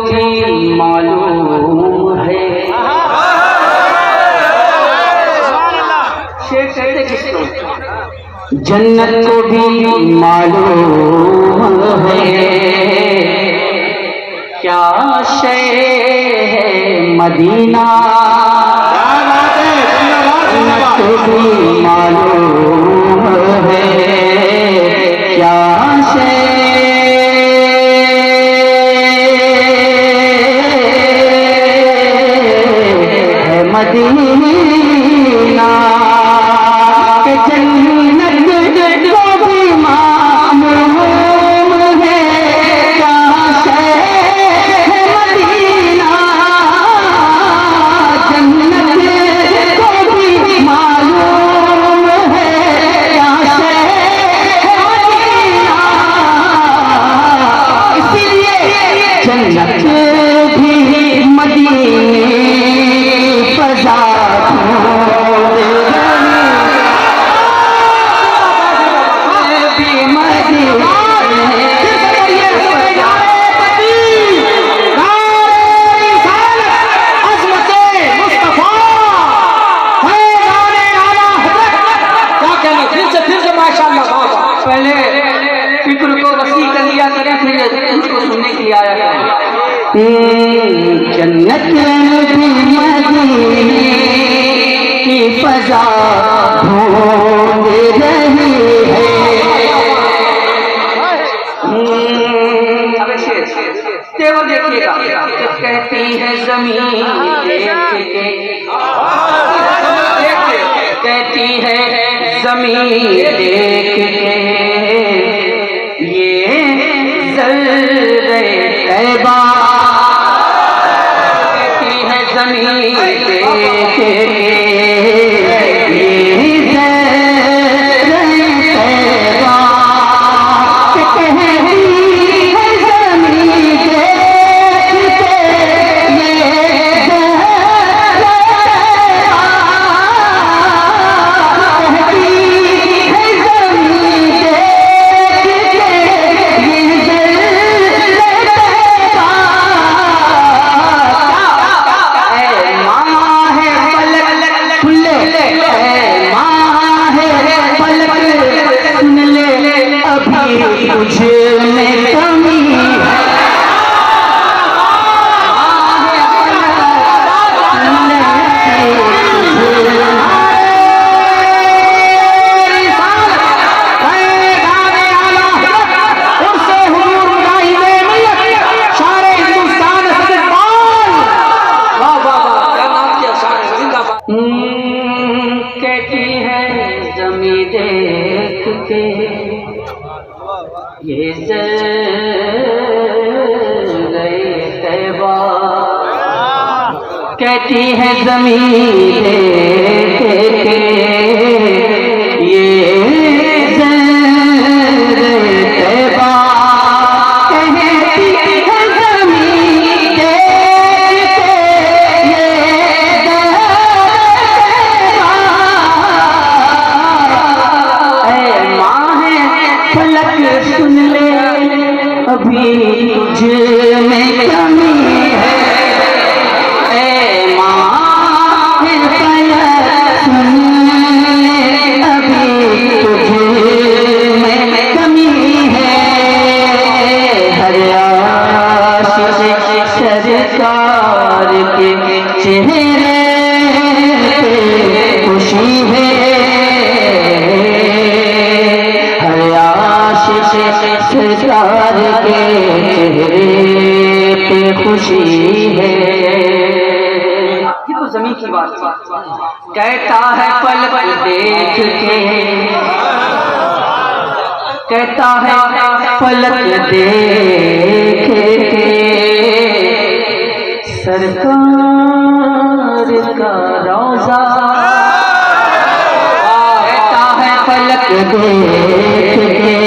भी मालूम है। जन्नत को भी मालूम है क्या शय है मदीना। जन्नत को भी मालूम है क्या शय है मदीना। के जन्नत को भी मालूम है क्या शय है मदीना। जन्नत को भी मालूम है क्या शय है मदीना। इसलिए जन्नत भी मदीने फजा पहले फिक्र को वसी कर लिया करें, फिर उसको सुनने के लिए आया करें। जन्नत भी मदीने की फजा ढूंढ रही है। तेवर देखिएगा, कहती है जमीन देख के, कहती है जमीन देख के ये ज़र्रे तैबा। कहती है जमीन देख के ये ज़र्रे तैबा। कहती है जमीन देख के ये कहती है जमीन देख के ये ज़र्रे तैबा। कहती है जमीन देख के ये ज़र्रे तैबा। कहती है जमीन देख के ये सुन ले अभी तुझ में कमी है। ऐ माँ है फलक सुन ले अभी तुझ में कमी है। हर आशिक़ सरकार के चेहरे पे खुशी है। सरकार के चेहरे पे खुशी है। ये तो जमीन की बात है। कहता है पलक देख के, कहता है पलक देख के सरकार का रोज़ा। कहता है पलक देख के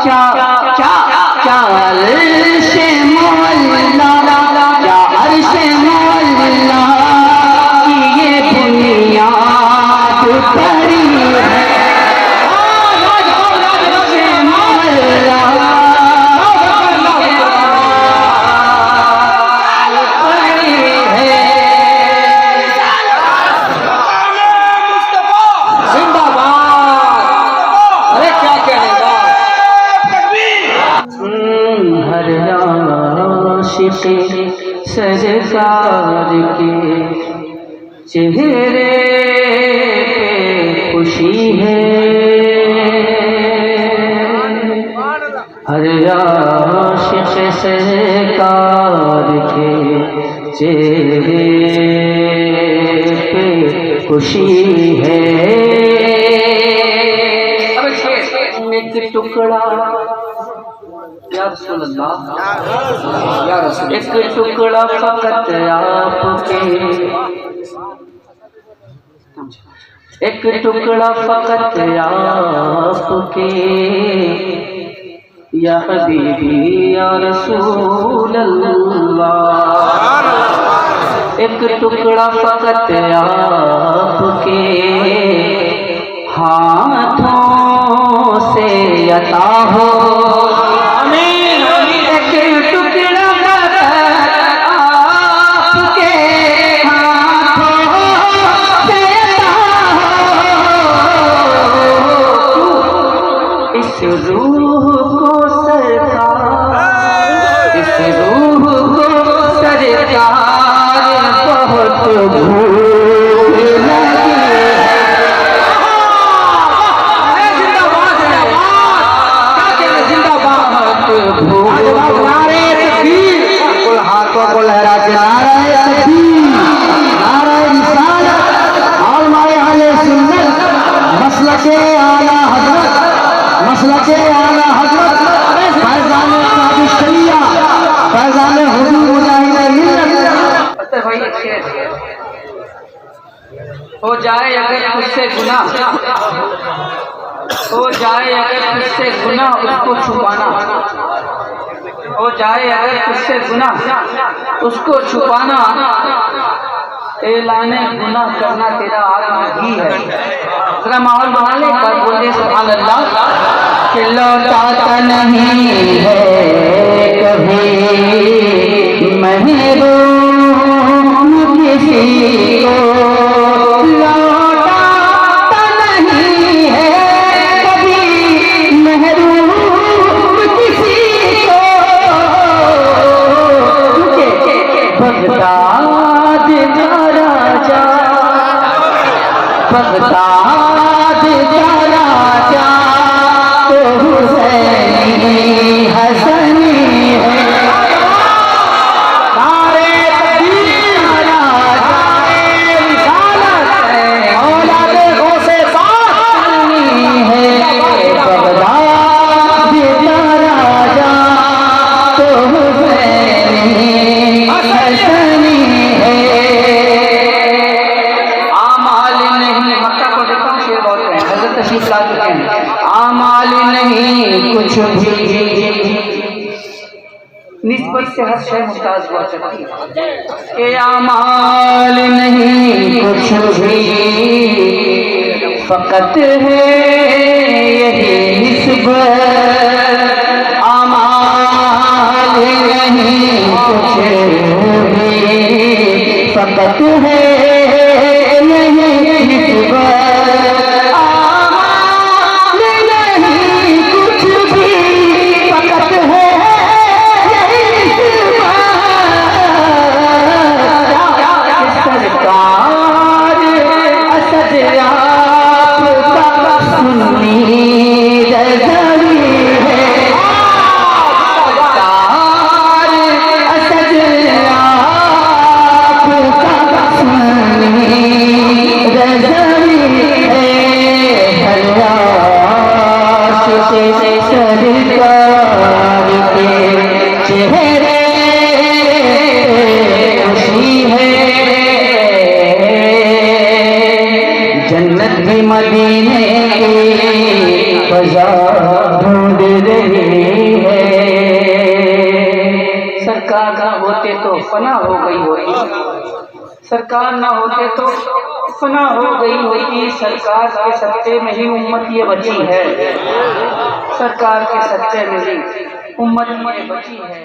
क्या क्या क्या क्या के चेहरे पे खुशी है, हर आशिक सरकार के चेहरे पे खुशी है। एक टुकड़ा या रसूल अल्लाह, या रसूल, एक टुकड़ा फकत आपके, एक टुकड़ा फकत आपके, या हबीबी या रसूल अल्लाह, एक टुकड़ा फकत आपके हाथों से अता हो। इस रूह को सरकार, इस रूह को सरकार बहुत भूख लगी है, जिंदाबाद कुल हाथों को लहरा के नारे तकबीर, नारे रिसालत, आलमाए अहले सुन्नत, मसलके आला हज़रत, मसलके आला हज़रत, फैज़ान कादिशरिया, फैज़ान हुजूर मुजाहिद मिल्लत। पता भाई हो जाए अगर उससे गुनाह, हो जाए अगर उससे गुनाह उसको छुपाना, हो जाए अगर उससे गुनाह उसको छुपाना, ऐलाने गुनाह करना तेरा आत्मा ही है। जरा माहौल बना ले, कर बोले सुभान अल्लाह। कि लौटाता नहीं है कभी महरूम किसी को, लौटाता नहीं है कभी महरूम किसी को, बगदाद का राजा, बगदाद का राजा तो हुसैनी हसनी है, नारे तकबीर, नारे रिसालत है, औलादे गौसे पाक है, बगदाद का राजा तो हुसैनी हसनी है। आमाल नहीं, मक्का को देखता हूँ शेर बोलते हैं, हज़रत तशरीफ ला चुके हैं। आमाल नहीं कुछ भी, निस्बत से हर शय मुमताज हुआ करती है, कि आमाल नहीं कुछ भी, फकत है यही निस्बत, आमाल नहीं कुछ भी, फकत है यही निस्बत, जन्नत भी मदीने की फज़ा ढूंढ रही है। सरकार ना होते तो फना हो गई होती, सरकार ना होते तो फना हो गई होती, सरकार के सत्ते में ही उम्मत ये बची है, सरकार के सत्ते में ही उम्मत ये बची है।